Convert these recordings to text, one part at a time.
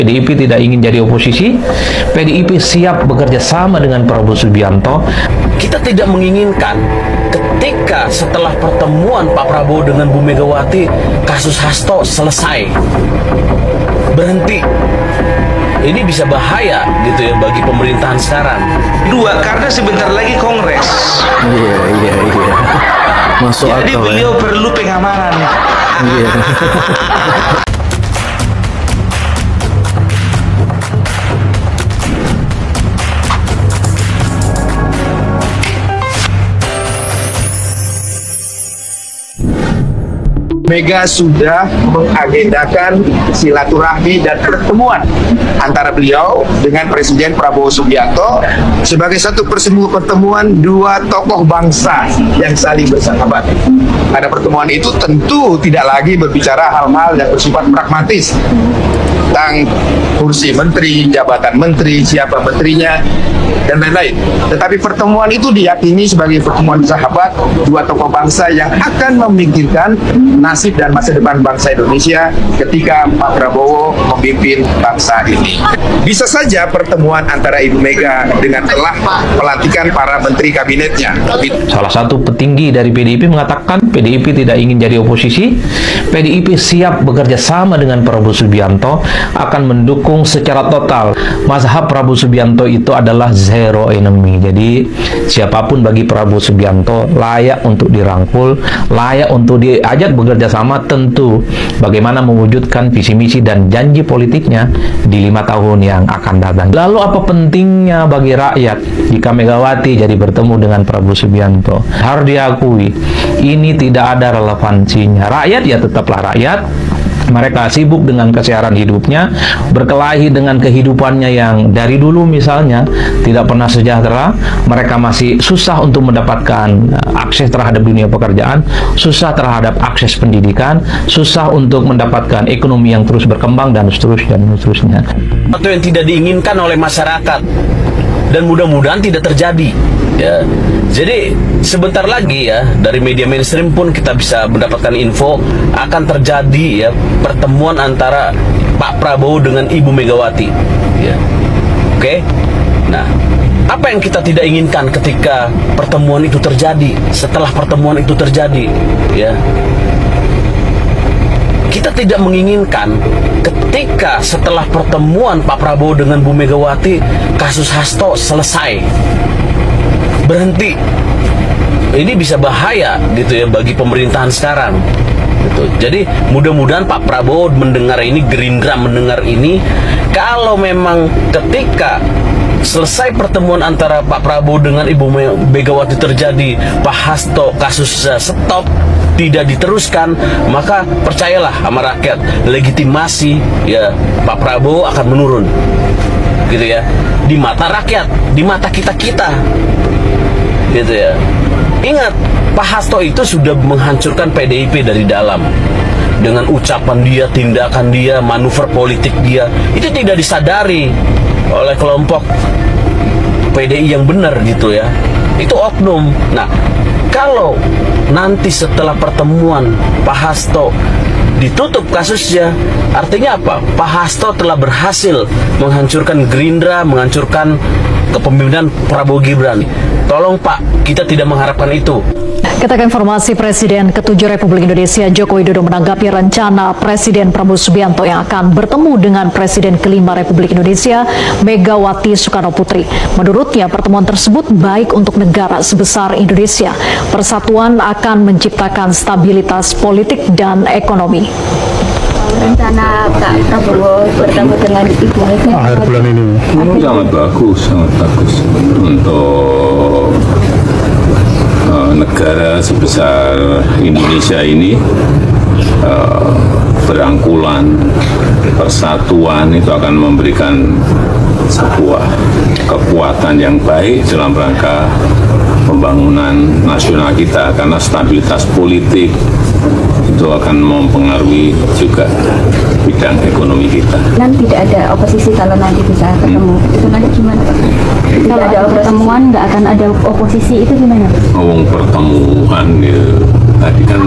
PDIP tidak ingin jadi oposisi. PDIP siap bekerja sama dengan Prabowo Subianto. Kita tidak menginginkan ketika setelah pertemuan Pak Prabowo dengan Bu Megawati, kasus Hasto selesai, berhenti. Ini bisa bahaya gitu ya bagi pemerintahan sekarang. Dua, karena sebentar lagi Kongres. Iya. Masuk Jadi akal beliau perlu pengamanan. Iya. Mega sudah mengagendakan silaturahmi dan pertemuan antara beliau dengan Presiden Prabowo Subianto sebagai satu pertemuan dua tokoh bangsa yang saling bersahabat. Pada pertemuan itu tentu tidak lagi berbicara hal-hal yang bersifat pragmatis tentang kursi menteri, jabatan menteri, siapa menterinya, dan lain-lain. Tetapi pertemuan itu diyakini sebagai pertemuan sahabat dua tokoh bangsa yang akan memikirkan nasib dan masa depan bangsa Indonesia ketika Pak Prabowo memimpin bangsa ini. Bisa saja pertemuan antara Ibu Mega dengan telah pelantikan para menteri kabinetnya. Salah satu petinggi dari PDIP mengatakan PDIP tidak ingin jadi oposisi. PDIP siap bekerja sama dengan Prabowo Subianto, akan mendukung secara total. Mazhab Prabowo Subianto itu adalah zero enemy. Jadi siapapun bagi Prabowo Subianto layak untuk dirangkul, layak untuk diajak bekerja sama, tentu bagaimana mewujudkan visi misi dan janji politiknya di 5 tahun yang akan datang. Lalu apa pentingnya bagi rakyat jika Megawati jadi bertemu dengan Prabowo Subianto? Harus diakui ini tidak ada relevansinya. Rakyat ya tetaplah rakyat. Mereka sibuk dengan keseharian hidupnya, berkelahi dengan kehidupannya yang dari dulu misalnya tidak pernah sejahtera. Mereka masih susah untuk mendapatkan akses terhadap dunia pekerjaan, susah terhadap akses pendidikan, susah untuk mendapatkan ekonomi yang terus berkembang, dan seterusnya. Atau yang tidak diinginkan oleh masyarakat, dan mudah-mudahan tidak terjadi. Ya, jadi sebentar lagi ya dari media mainstream pun kita bisa mendapatkan info akan terjadi ya pertemuan antara Pak Prabowo dengan Ibu Megawati. Ya, oke. Nah, apa yang kita tidak inginkan ketika pertemuan itu terjadi? Setelah pertemuan itu terjadi, ya, kita tidak menginginkan ketika setelah pertemuan Pak Prabowo dengan Bu Megawati, kasus Hasto selesai, berhenti. Ini bisa bahaya gitu ya bagi pemerintahan sekarang gitu. Jadi mudah-mudahan Pak Prabowo mendengar ini, Gerindra mendengar ini. Kalau memang ketika selesai pertemuan antara Pak Prabowo dengan Ibu Megawati terjadi, Pak Hasto kasusnya stop, tidak diteruskan, maka percayalah sama rakyat, legitimasi ya Pak Prabowo akan menurun gitu ya, di mata rakyat, di mata kita-kita gitu ya. Ingat, Pak Hasto itu sudah menghancurkan PDIP dari dalam dengan ucapan dia, tindakan dia, manuver politik dia. Itu tidak disadari oleh kelompok PDI yang benar gitu ya. Itu oknum. Nah, kalau nanti setelah pertemuan Pak Hasto ditutup kasusnya, artinya apa? Pak Hasto telah berhasil menghancurkan Gerindra, menghancurkan kepemimpinan Prabowo Gibran. Tolong Pak, kita tidak mengharapkan itu. Kita ke informasi. Presiden ke-7 Republik Indonesia Joko Widodo menanggapi rencana Presiden Prabowo Subianto yang akan bertemu dengan Presiden ke-5 Republik Indonesia Megawati Soekarno Putri. Menurutnya pertemuan tersebut baik untuk negara sebesar Indonesia. Persatuan akan menciptakan stabilitas politik dan ekonomi. Rencana Pak Prabowo bertemu dengan Ibu Mega Akhir bulan ini. Sangat bagus untuk negara sebesar Indonesia ini. Berangkulan, persatuan itu akan memberikan sebuah kekuatan yang baik dalam rangka pembangunan nasional kita, karena stabilitas politik itu akan mempengaruhi juga bidang ekonomi kita. Kan tidak ada oposisi kalau nanti bisa ketemu. Itu nanti gimana Pak? Kalau ada pertemuan nggak akan ada oposisi, itu gimana? Ngomong pertemuan gitu. Tadi kan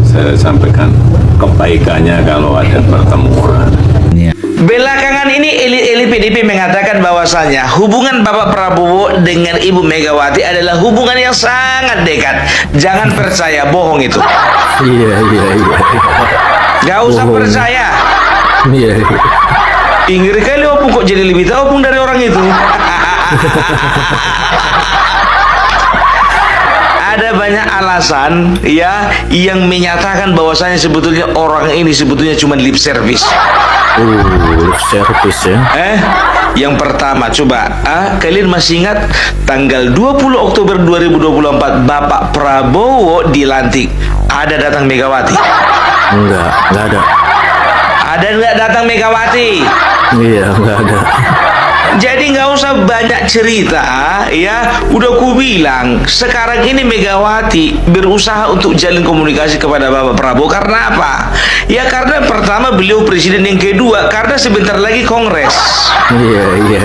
saya sampaikan kebaikannya kalau ada pertemuan. Belakangan ini elit PDIP mengatakan bahwasanya hubungan Bapak Prabowo dengan Ibu Megawati adalah hubungan yang sangat dekat. Jangan percaya, bohong itu. Iya. Gak usah Bohong. percaya. Iya. Ngeri kali opung kok jadi lebih tahu opung dari orang itu. Ada banyak alasan ya yang menyatakan bahwasanya sebetulnya orang ini sebetulnya cuma lip service. Lip service ya. Yang pertama coba, kalian masih ingat tanggal 20 Oktober 2024 Bapak Prabowo dilantik, ada datang Megawati? Enggak ada. Ada nggak datang Megawati? Iya, enggak ada. Jadi nggak usah banyak cerita ya. Udah ku bilang sekarang ini Megawati berusaha untuk jalin komunikasi kepada Bapak Prabowo. Karena apa? Ya karena pertama beliau presiden, yang kedua karena sebentar lagi kongres. Iya.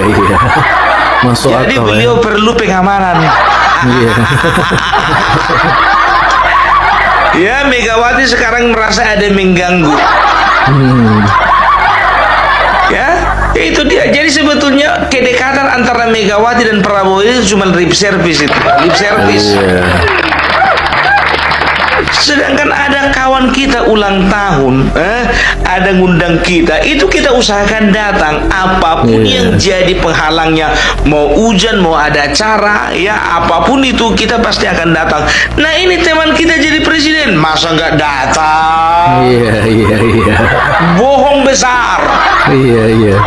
Masuk Jadi akal beliau perlu pengamanan. Iya. Ya Megawati sekarang merasa ada yang mengganggu. Ya, itu dia. Jadi sebetulnya kedekatan antara Megawati dan Prabowo itu cuma lip service itu, lip service. Iya. Sedangkan ada kawan kita ulang tahun, ada ngundang kita, itu kita usahakan datang. Apapun Iya. yang jadi penghalangnya, mau hujan, mau ada acara, ya apapun itu kita pasti akan datang. Nah ini teman kita jadi presiden, masa nggak datang? Iya. Bohong besar. Iya.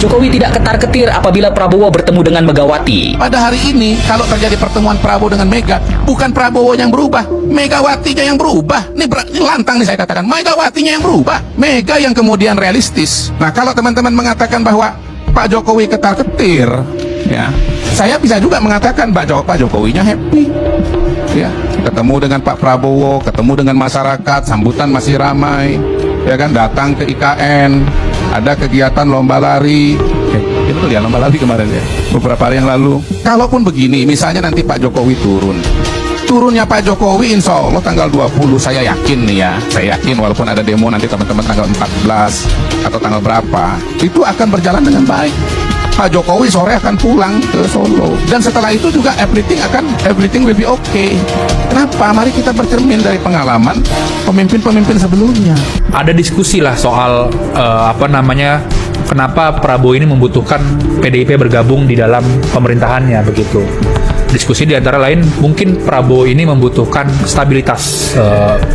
Jokowi tidak ketar-ketir apabila Prabowo bertemu dengan Megawati. Pada hari ini, kalau terjadi pertemuan Prabowo dengan Mega, bukan Prabowo yang berubah, Megawatinya yang berubah. Ini lantang nih saya katakan, Megawatinya yang berubah, Mega yang kemudian realistis. Nah, kalau teman-teman mengatakan bahwa Pak Jokowi ketar-ketir, ya, saya bisa juga mengatakan Pak Jokowinya happy. Ya, ketemu dengan Pak Prabowo, ketemu dengan masyarakat, sambutan masih ramai, ya kan, datang ke IKN, ada kegiatan lomba lari. Itu tuh ya lomba lari kemarin ya, beberapa hari yang lalu. Kalaupun begini, misalnya nanti Pak Jokowi turunnya Pak Jokowi insya Allah tanggal 20, saya yakin nih ya, saya yakin walaupun ada demo nanti teman-teman tanggal 14 atau tanggal berapa, itu akan berjalan dengan baik. Pak Jokowi sore akan pulang ke Solo, dan setelah itu juga everything will be okay. Kenapa? Mari kita bercermin dari pengalaman pemimpin-pemimpin sebelumnya. Ada diskusi lah soal kenapa Prabowo ini membutuhkan PDIP bergabung di dalam pemerintahannya begitu. Diskusi di antara lain mungkin Prabowo ini membutuhkan stabilitas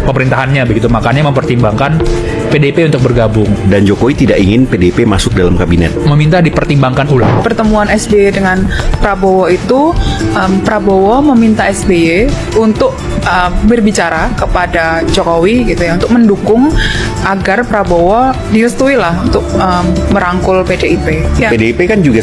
pemerintahannya begitu, makanya mempertimbangkan PDIP untuk bergabung. Dan Jokowi tidak ingin PDIP masuk dalam kabinet. Meminta dipertimbangkan ulang. Pertemuan SBY dengan Prabowo itu, Prabowo meminta SBY untuk berbicara kepada Jokowi gitu ya, untuk mendukung agar Prabowo direstui lah untuk merangkul PDIP. Ya. PDIP kan juga